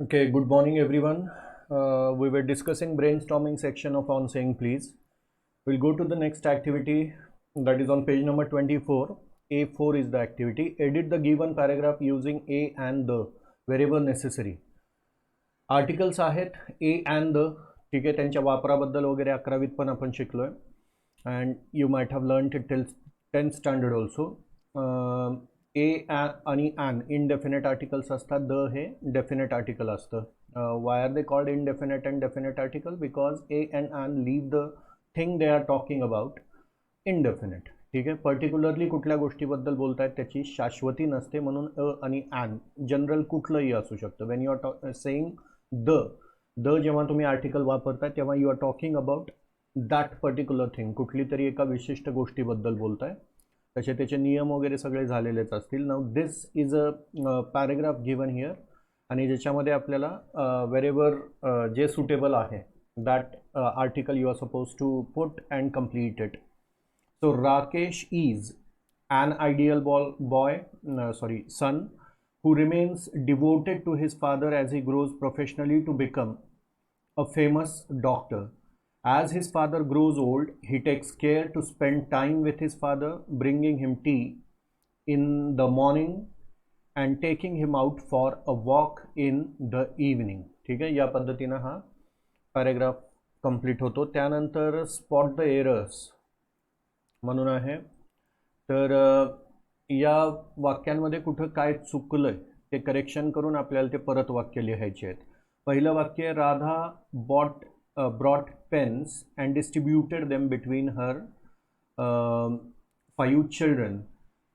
Okay, good morning everyone. We were discussing brainstorming section of on saying please. We'll go to the next activity that is on page number 24. A4 is the activity. Edit the given paragraph using a and the wherever necessary. Articles आहेत A and the. ठीक आहे, त्यांच्या वापराबद्दल वगैरे 11वीत पण आपण शिकलोय and you might have learn it till 10th standard also. A आणि ॲन इनडेफिनेट आर्टिकल्स असतात, द हे डेफिनेट आर्टिकल असतं. Why are they called indefinite and definite article? Because a and an leave the thing they are talking about indefinite. ठीक आहे, particularly कुठल्या गोष्टीबद्दल बोलतायत त्याची शाश्वती नसते, म्हणून अ आणि ॲन जनरल कुठलंही असू शकतं. When you are saying the the जेव्हा तुम्ही आर्टिकल वापरताय तेव्हा you are talking about that particular thing, कुठली तरी एका विशिष्ट गोष्टीबद्दल बोलताय. त्याचे नियम वगैरे सगळे झालेलेच असतील. Now this is a paragraph given here आणि ज्याच्यामध्ये आपल्याला वेरेवर जे सुटेबल आहे that article you are suppose to put and complete it. So Rakesh is an ideal son who remains devoted to his father as he grows professionally to become a famous doctor. As his father grows old, he takes care to spend time with his father, bringing him tea in the morning and taking him out for a walk in the evening. ठीक आहे, या पद्धतीनं हा paragraph complete होतो. त्यानंतर spot the errors म्हणून आहे. तर या वाक्यांमध्ये कुठं काय चुकलंय ते करेक्शन करून आपल्याला ते परत वाक्य लिहायचे आहेत. पहिलं वाक्य, Radha brought pens and distributed them between her 5 children.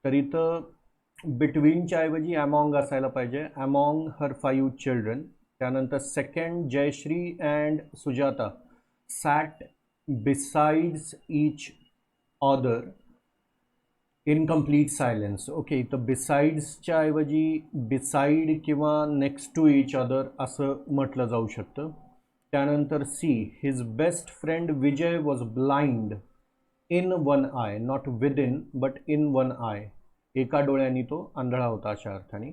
तर इथं बिटवीनच्या ऐवजी अमॉंग असायला पाहिजे, अमॉंग हर 5 चिल्ड्रन. त्यानंतर second, Jayashri and Sujata sat besides each other in complete silence. Okay, इथं बिसाइड्सच्या ऐवजी बिसाइड किंवा नेक्स्ट टू ईच अदर असं म्हटलं जाऊ शकतं. त्यानंतर C, his best friend Vijay was blind in one eye, not with in but in one eye. एका डोळ्यानी तो आंधळा होता अशा अर्थाने.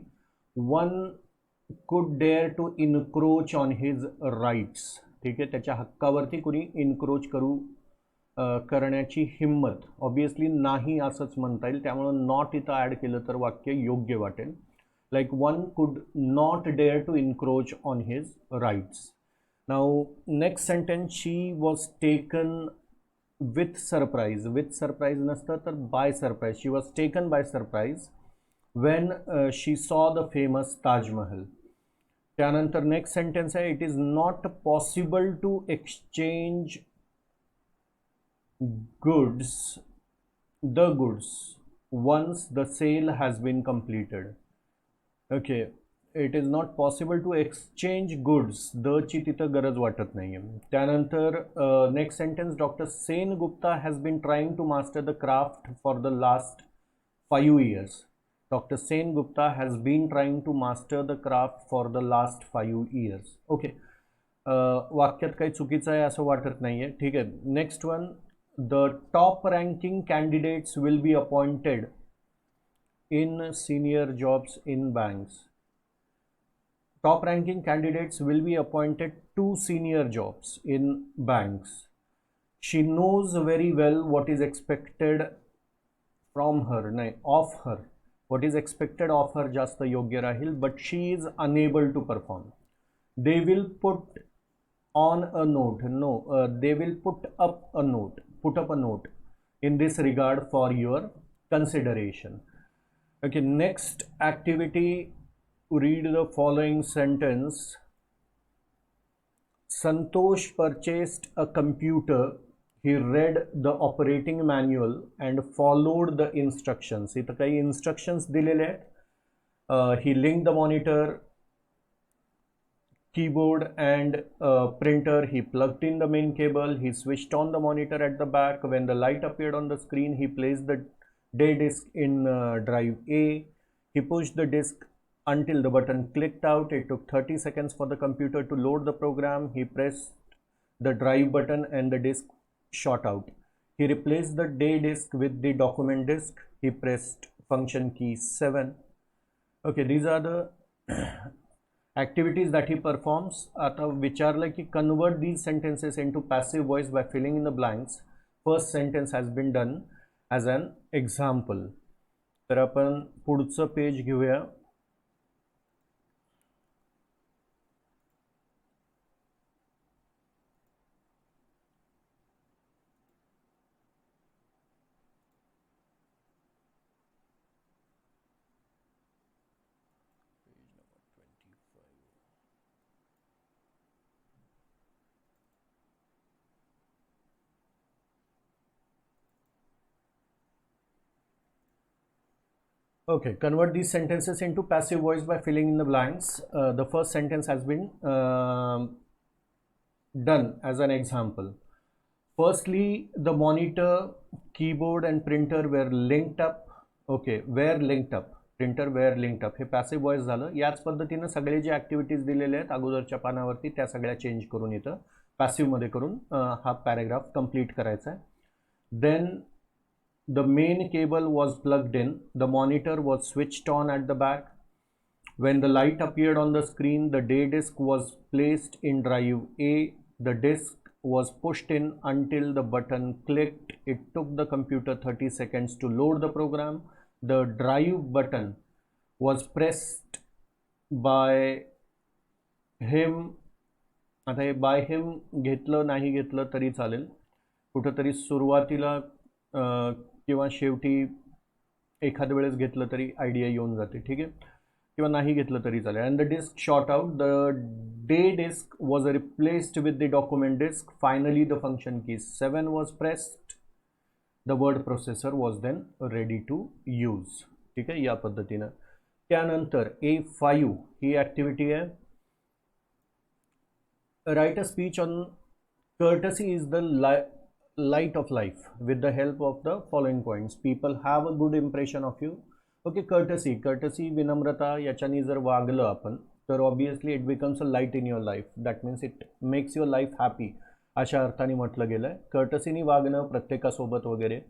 One could dare to encroach on his rights. ठीक आहे, त्याच्या हक्कावरती कुणी इनक्रोच करण्याची हिम्मत ऑब्वियसली नाही असंच म्हणता येईल, त्यामुळं नॉट इथं ॲड केलं तर वाक्य योग्य वाटेल. Like one could not dare to encroach on his rights. Now next sentence, she was taken with surprise. With surprise नसतं तर by surprise. She was taken by surprise when she saw the famous Taj Mahal. त्यानंतर next sentence आहे, it is not possible to exchange the goods once the sale has been completed. Okay, it is not possible to exchange goods. The ची तिथं गरज वाटत नाहीये. त्यानंतर next sentence, doctor Sen Gupta has been trying to master the craft for the last 5 years. Doctor Sen Gupta has been trying to master the craft for the last 5 years. Okay, वाक्यात काही चुकीचं आहे असं वाटत नाहीये. ठीक आहे, next one, the top ranking candidates will be appointed in senior jobs in banks. Top ranking candidates will be appointed to senior jobs in banks. She knows very well what is expected from her, नाही of her. What is expected of her जास्त योग्य राहील, but she is unable to perform. They will put on a note. No, they will put up a note in this regard for your consideration. Okay, next activity, read the following sentence. Santosh purchased a computer. He read the operating manual and followed the instructions. इथं काही instructions दिलेले आहेत. He linked the monitor, keyboard and printer. He plugged in the main cable. He switched on the monitor at the back. When the light appeared on the screen, he placed the day disk in drive A. He pushed the disk until the button clicked out. It took 30 seconds for the computer to load the program. He pressed the drive button and the disk shot out. He replaced the day disk with the document disk. He pressed function key 7. Okay, these are the activities that he performs. आता विचारलं की convert these sentences into passive voice by filling in the blanks. First sentence has been done as an example. तर आपण पुढचं page घेऊया. Okay, convert these sentences into passive voice by filling in the blanks. The first sentence has been done as an example. Firstly, the monitor, keyboard and printer were linked up. Okay, were linked up. Printer were linked up. हे passive voice झालं. याच पद्धतीनं सगळे जे activities दिलेले आहेत अगोदरच्या पानावरती त्या सगळ्या चेंज करून इथं पॅसिव्हमध्ये करून हा पॅरेग्राफ कंप्लीट करायचा आहे. Then the main cable was plugged in. The monitor was switched on at the back. When the light appeared on the screen, the day disk was placed in drive A. The disk was pushed in until the button clicked. It took the computer 30 seconds to load the program. The drive button was pressed by him. आता हे by him घेतलं नाही घेतलं तरी चालेल. कुठंतरी सुरुवातीला किंवा शेवटी एखाद्या वेळेस घेतलं तरी आयडिया येऊन जाते. ठीक आहे, किंवा नाही घेतलं तरी चालेल. And the disk short out. The day disk was replaced with the document disk. Finally the function key 7 was pressed. The word processor was then ready to use. ठीक आहे, या पद्धतीनं. त्यानंतर A5 ही ॲक्टिव्हिटी आहे. Write a speech on courtesy is the light of life with the help of the following points. People have a good impression of you. Okay, courtesy विनम्रता याच्यानी जर वागलं आपण तर obviously it becomes a light in your life. That means it makes your life happy अशा अर्थाने म्हटलं गेलं आहे. कर्टसीनी वागणं प्रत्येकासोबत वगैरे.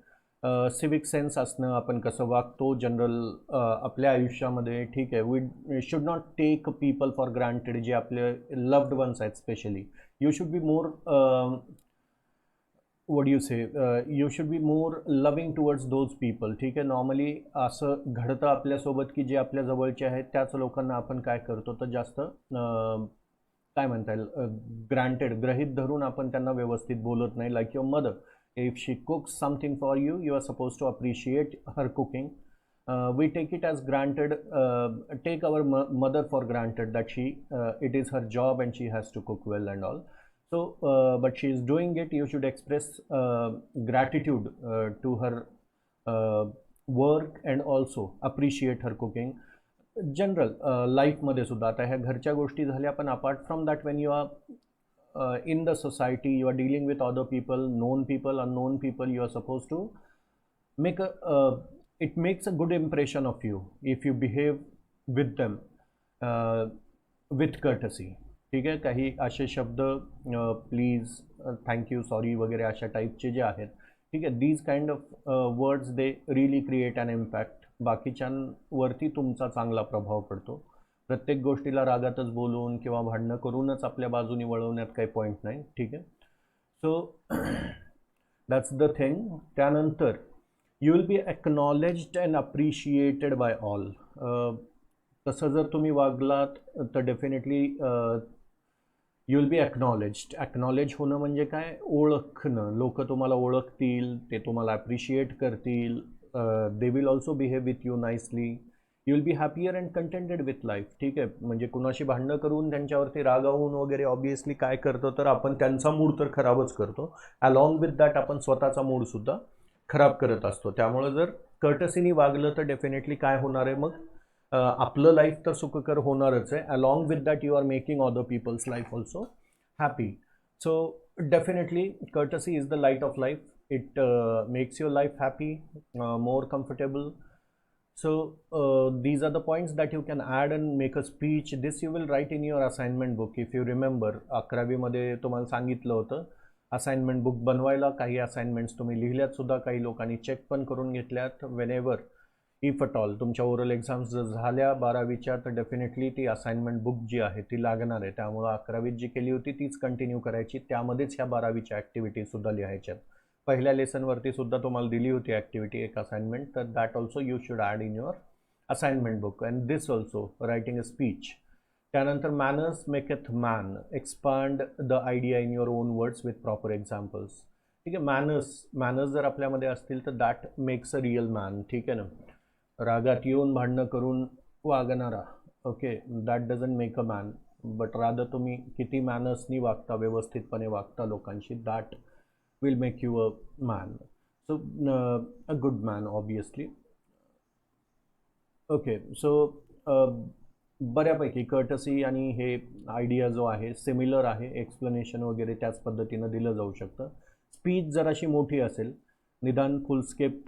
सिविक सेन्स असणं, आपण कसं वागतो जनरल आपल्या आयुष्यामध्ये. ठीक आहे, we should not take people for granted. जे आपले लव्ड वन्स आहेत specially. You should be more what do you say, you should be more loving towards those people. ठीक आहे, नॉर्मली असं घडतं आपल्यासोबत की जे आपल्या जवळचे आहेत त्याच लोकांना आपण काय करतो तर जास्त काय म्हणता येईल ग्रँटेड गृहीत धरून आपण त्यांना व्यवस्थित बोलत नाही. Like your mother, if she cooks something for you, you are suppose to appreciate her cooking. we take it as granted, take our mother for granted that she it is her job and she has to cook well and all. So but she is doing it. You should express gratitude to her work and also appreciate her cooking. General लाईफमध्ये सुद्धा आता ह्या घरच्या गोष्टी झाल्या, पण apart from that when you are in the society, you are dealing with other people, known people, unknown people, you are suppose to make it makes a good impression of you if you behave with them with courtesy. ठीक आहे, काही असे शब्द please, thank you, sorry वगैरे अशा टाईपचे जे आहेत. ठीक आहे, these kind of words they really create an impact. बाकीच्यांवरती तुमचा चांगला प्रभाव पडतो. प्रत्येक गोष्टीला रागातच बोलून किंवा भांडणं करूनच आपल्या बाजूनी वळवण्यात काही पॉईंट नाही. ठीक आहे, सो दॅट्स द थिंग. त्यानंतर you will be acknowledged and appreciated by all. तसं जर तुम्ही वागलात तर definitely you will be acknowledged. acknowledge होणं म्हणजे काय, ओळखणं. लोक तुम्हाला ओळखतील, ते तुम्हाला अप्रिशिएट करतील. they will also behave with you nicely. you will be happier and contented with life. ठीक आहे, म्हणजे कुणाशी भांडणं करून त्यांच्यावरती रागावून वगैरे ऑब्वियसली काय करतो तर आपण त्यांचा मूड तर खराबच करतो. अलॉंग विथ दॅट आपण स्वतःचा मूडसुद्धा खराब करत असतो. त्यामुळे जर कर्टसीनी वागलं तर डेफिनेटली काय होणार आहे, मग आपलं लाईफ तर सुखकर होणारच आहे. Along with that you are making other people's life also happy. So definitely courtesy is the light of life. It makes your life happy, more comfortable. So these are the points that you can add and make a speech. This you will write in your assignment book. If you remember, 11वीमध्ये तुम्हाला सांगितलं होतं assignment book बनवायला. काही assignments तुम्ही लिहिल्यात सुद्धा, काही लोकांनी check पण करून घेतल्यात. Whenever if at all तुमच्या ओरल एक्झाम्स जर झाल्या 12वीच्या तर डेफिनेटली ती असाइनमेंट बुक जी आहे ती लागणार आहे. त्यामुळं 11वीत जी केली होती तीच कंटिन्यू करायची. त्यामध्येच ह्या 12वीच्या ॲक्टिव्हिटीसुद्धा लिहायच्यात. पहिल्या लेसनवरती सुद्धा तुम्हाला दिली होती ॲक्टिव्हिटी एक असाइनमेंट, तर that also you should add in your assignment book. And this also writing a speech. त्यानंतर manners maketh man, expand the idea in your own words with proper examples. ठीक आहे, मॅनर्स जर आपल्यामध्ये असतील तर that makes a real man. ठीक आहे ना. रागात येऊन भांडणं करून वागणारा, okay, that doesn't make a man. But rather तुम्ही किती मॅनर्सनी वागता, व्यवस्थितपणे वागता लोकांशी, that will make you a man. So a good man obviously. Okay, so बऱ्यापैकी कर्टसी आणि हे आयडिया जो आहे सिमिलर आहे. एक्सप्लेनेशन वगैरे त्याच पद्धतीनं दिलं जाऊ शकतं. स्पीच जराशी मोठी असेल, निदान फुलस्केप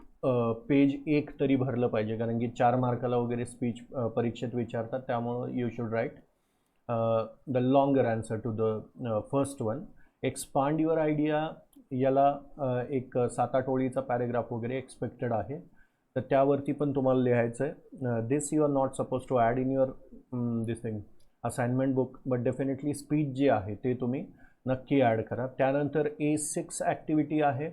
पेज एक तरी भरलं पाहिजे, कारण की 4 मार्काला वगैरे स्पीच परीक्षेत विचारतात. त्यामुळं you should write the longer answer to the first one. Expand your idea, याला एक 7-8 ओळीचा पॅरेग्राफ वगैरे एक्सपेक्टेड आहे. तर त्यावरती पण तुम्हाला लिहायचं आहे. This you are not suppose to add in your this thing assignment book, but definitely speech जे आहे ते तुम्ही नक्की ॲड करा. त्यानंतर A6 ॲक्टिव्हिटी आहे,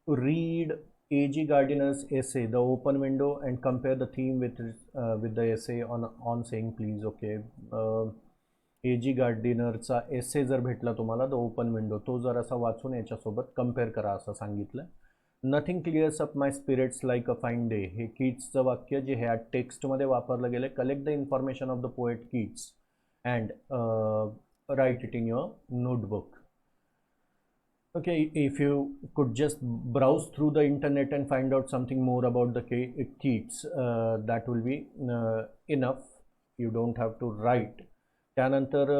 read A.G. Gardner's essay, The Open Window, and compare the theme with the essay on saying please. Okay, A.G. गार्डिनरचा एसे जर भेटला तुम्हाला द ओपन विंडो, तो जर असा वाचून याच्यासोबत कम्पेअर करा असं सांगितलं. Nothing clears up my spirits like a fine day, हे कीट्सचं वाक्य जे ह्या टेक्स्टमध्ये वापरलं गेलं. Collect the information of the poet Keats and write it in your notebook. Okay, if you could just browse through the internet and find out something more about the Keats, that will be enough. You don't have to write. त्यानंतर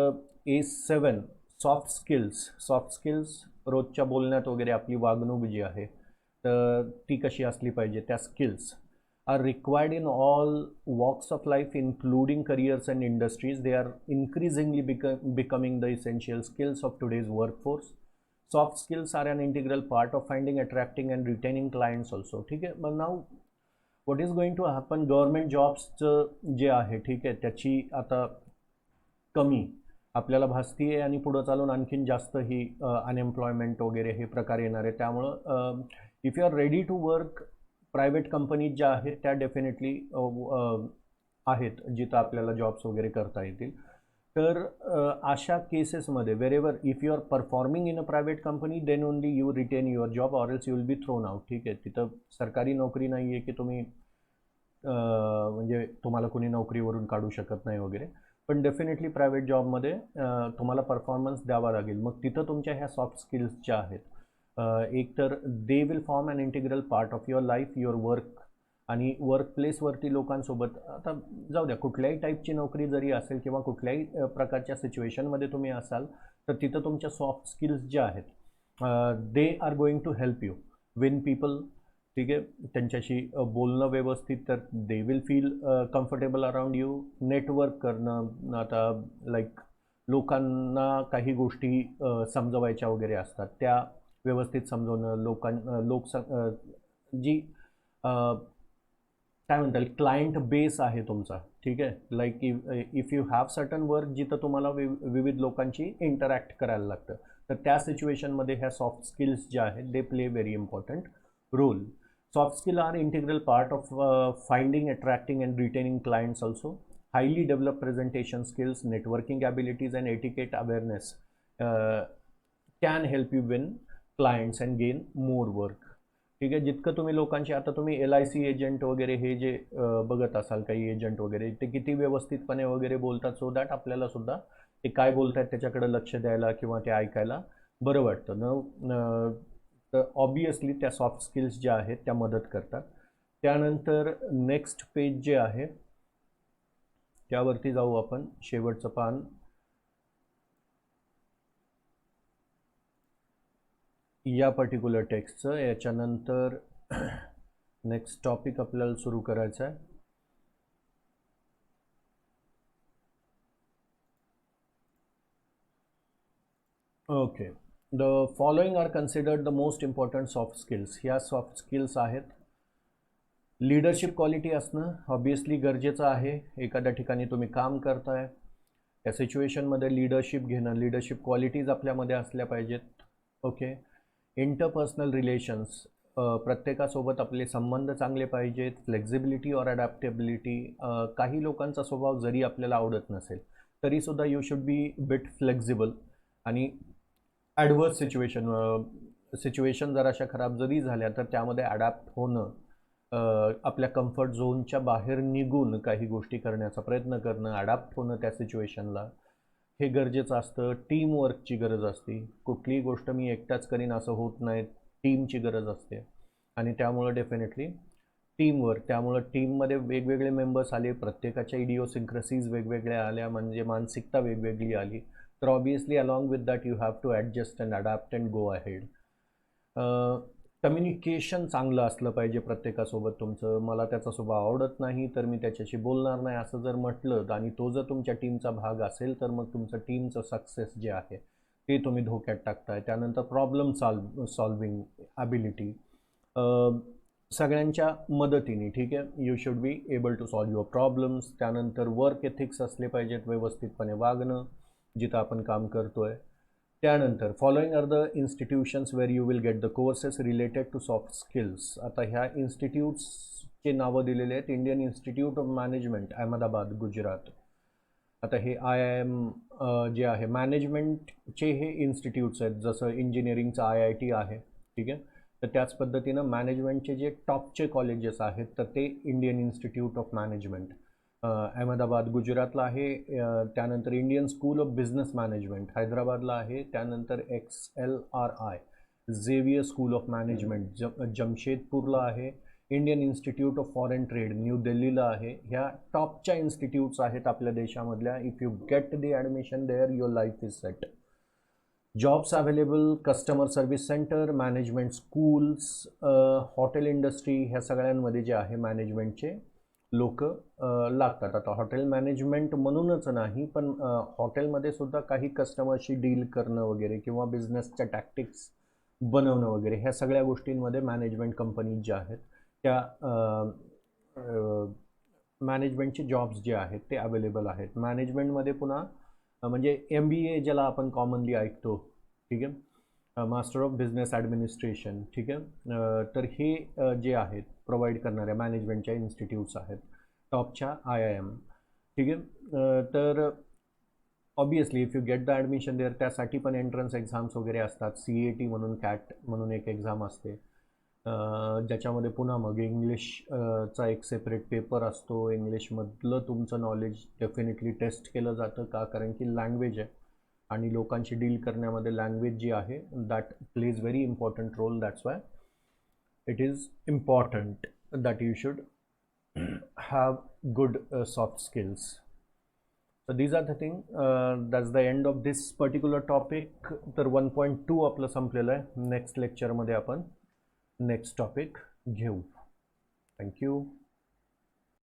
A7 soft skills रोजच्या बोलण्यात वगैरे आपली वागणूक जी आहे तर ती कशी असली पाहिजे, त्या skills are required in all walks of life including careers and industries. They are increasingly becoming the essential skills of today's workforce. Soft skills are an integral part of finding, attracting and retaining clients also. ठीक आहे, मग now what is going to happen, government जॉब्सचं जे आहे ठीक आहे त्याची आता कमी आपल्याला भासती आहे आणि पुढं चालून आणखीन जास्त ही अनएम्प्लॉयमेंट वगैरे हे प्रकार येणार आहे. त्यामुळं if you are ready to work, private companies ज्या आहेत त्या डेफिनेटली आहेत जिथं आपल्याला जॉब्स वगैरे करता येतील. तर अशा केसेसमध्ये wherever if you are performing in a private company then only you retain your job or else you will be thrown out. ठीक आहे, तिथं सरकारी नोकरी नाही आहे की तुम्ही म्हणजे तुम्हाला कोणी नोकरीवरून काढू शकत नाही वगैरे, पण डेफिनेटली प्रायव्हेट जॉबमध्ये तुम्हाला परफॉर्मन्स द्यावा लागेल. मग तिथं तुमच्या ह्या सॉफ्ट स्किल्स ज्या आहेत एक तर they will form an integral part of your life, your work. आणि वर्कप्लेसवरती लोकांसोबत आता जाऊ द्या कुठल्याही टाईपची नोकरी जरी असेल किंवा कुठल्याही प्रकारच्या सिच्युएशनमध्ये तुम्ही असाल तर तिथं तुमच्या सॉफ्ट स्किल्स ज्या आहेत they are going to help you win people. ठीक आहे, त्यांच्याशी बोलणं व्यवस्थित, तर they will feel comfortable around you. Network करणं, आता लाईक लोकांना काही गोष्टी समजवायच्या वगैरे असतात त्या व्यवस्थित समजवणं. जी काय म्हणता येईल क्लायंट बेस आहे तुमचा. ठीक आहे, like if you have certain work जिथं तुम्हाला विविध लोकांशी इंटरॅक्ट करायला लागतं, तर त्या सिच्युएशनमध्ये ह्या सॉफ्ट स्किल्स ज्या आहेत they play very important role. Soft skills are integral part of finding, attracting and retaining clients also. Highly developed presentation skills, networking abilities and etiquette awareness can help you win clients and gain more work. ठीक आहे, जितकं तुम्ही लोकांशी आता तुम्ही LIC agent वगैरे हे जे बघत असाल काही एजंट वगैरे ते किती व्यवस्थितपणे वगैरे बोलतात, सो दॅट आपल्याला सुद्धा ते काय बोलतात त्याच्याकडे लक्ष द्यायला किंवा ते ऐकायला बरं वाटतं न. तर ऑब्वियसली त्या सॉफ्ट स्किल्स ज्या आहेत त्या मदत करतात. त्यानंतर नेक्स्ट पेज जे आहे त्यावरती जाऊ आपण, शेवटचं पान. या पर्टिक्युलर टेक्स्टचं याच्यानंतर नेक्स्ट टॉपिक आपल्याला सुरू करायचं आहे. Okay, the following are considered the most important soft skills. ह्या सॉफ्ट स्किल्स आहेत लीडरशिप क्वालिटी असणं ऑब्वियसली गरजेचं आहे. एखाद्या ठिकाणी तुम्ही काम करताय, त्या सिच्युएशनमध्ये लीडरशिप घेणं, लीडरशिप क्वालिटीज आपल्यामध्ये असल्या पाहिजेत. ओके. इंटरपर्सनल रिलेशन्स, प्रत्येकासोबत आपले संबंध चांगले पाहिजेत. फ्लेक्झिबिलिटी ऑर अडॅप्टेबिलिटी, काही लोकांचा स्वभाव जरी आपल्याला आवडत नसेल तरीसुद्धा you should B bit flexible. आणि ॲडव्हर्स सिच्युएशन जर अशा खराब जरी झाल्या तर त्यामध्ये अडॅप्ट होणं, आपल्या कम्फर्ट झोनच्या बाहेर निघून काही गोष्टी करण्याचा प्रयत्न करणं, अडॅप्ट होणं त्या सिच्युएशनला, हे गरजेचं असतं. टीमवर्कची गरज असते. कुठलीही गोष्ट मी एकटाच करीन असं होत नाही, टीमची गरज असते. आणि त्यामुळं डेफिनेटली टीमवर्क, त्यामुळं टीममध्ये वेगवेगळे मेंबर्स आले, प्रत्येकाच्या इडिओसिंक्रसीज वेगवेगळ्या आल्या, म्हणजे मानसिकता वेगवेगळी आली, तर obviously along with that you have to adjust and adapt and go ahead. Communication चांगलं असलं पाहिजे प्रत्येकासोबत तुमचं. मला त्याचा स्वभाव आवडत नाही तर मी त्याच्याशी बोलणार नाही असं जर म्हटलं आणि तो जर तुमच्या टीमचा भाग असेल तर मग तुमचं टीमचं सक्सेस जे आहे ते तुम्ही धोक्यात टाकताय. त्यानंतर प्रॉब्लेम सॉल्विंग ॲबिलिटी, सगळ्यांच्या मदतीने, ठीक आहे, you should be able to solve your problems. त्यानंतर वर्क एथिक्स असले पाहिजेत, व्यवस्थितपणे वागणं जिथं आपण काम करतोय. त्यानंतर following are the institutions where you will get the courses related to soft skills. आता ह्या इन्स्टिट्यूट्सचे नावं दिलेले आहेत. Indian institute of management, Ahmedabad, Gujarat. आता हे IIM जे आहे मॅनेजमेंटचे हे इन्स्टिट्यूट्स आहेत. जसं इंजिनिअरिंगचं IIT आहे, ठीक आहे, तर त्याच पद्धतीनं मॅनेजमेंटचे जे टॉपचे कॉलेजेस आहेत तर ते Indian institute of management Ahmedabad, गुजरातला आहे. त्यानंतर Indian School of Business Management हैदराबादला आहे. त्यानंतर XLRI Xavier School of Management जमशेदपूरला आहे. Indian institute of Foreign Trade New दिल्लीला आहे. ह्या टॉपच्या इन्स्टिट्यूट्स आहेत आपल्या देशामधल्या. If you get the admission there your life is set. Jobs available customer service centre, management schools, hotel industry, ह्या सगळ्यांमध्ये जे आहे मॅनेजमेंटचे लोक लागतात. आता हॉटेल मॅनेजमेंट म्हणूनच नाही पण हॉटेलमध्ये सुद्धा काही कस्टमरशी डील करणं वगैरे किंवा बिझनेसच्या टॅक्टिक्स बनवणं वगैरे ह्या सगळ्या गोष्टींमध्ये मॅनेजमेंट कंपनीज ज्या आहेत त्या मॅनेजमेंटचे जॉब्स जे आहेत ते अवेलेबल आहेत. मॅनेजमेंटमध्ये पुन्हा म्हणजे MBA ज्याला आपण कॉमनली ऐकतो, ठीक आहे, मास्टर ऑफ बिझनेस ॲडमिनिस्ट्रेशन, ठीक आहे, तर हे जे आहेत प्रोव्हाइड करणाऱ्या मॅनेजमेंटच्या इन्स्टिट्यूट्स आहेत टॉपच्या IIM, ठीक आहे. तर obviously if you get the admission there त्यासाठी पण एंट्रन्स एक्झाम्स वगैरे असतात. CAT म्हणून CAT म्हणून एक एक्झाम असते, ज्याच्यामध्ये पुन्हा मग इंग्लिशचा एक सेपरेट पेपर असतो. इंग्लिशमधलं तुमचं नॉलेज डेफिनेटली टेस्ट केलं जातं. का? कारण की लँग्वेज आहे आणि लोकांशी डील करण्यामध्ये लँग्वेज जी आहे that plays very important role. That's why it is important that you should have good soft skills. So these are the thing. That's the end of this particular topic. तर 1.2 आपलं संपलेलं आहे. Next लेक्चरमध्ये आपण next topic घेऊ. Thank you.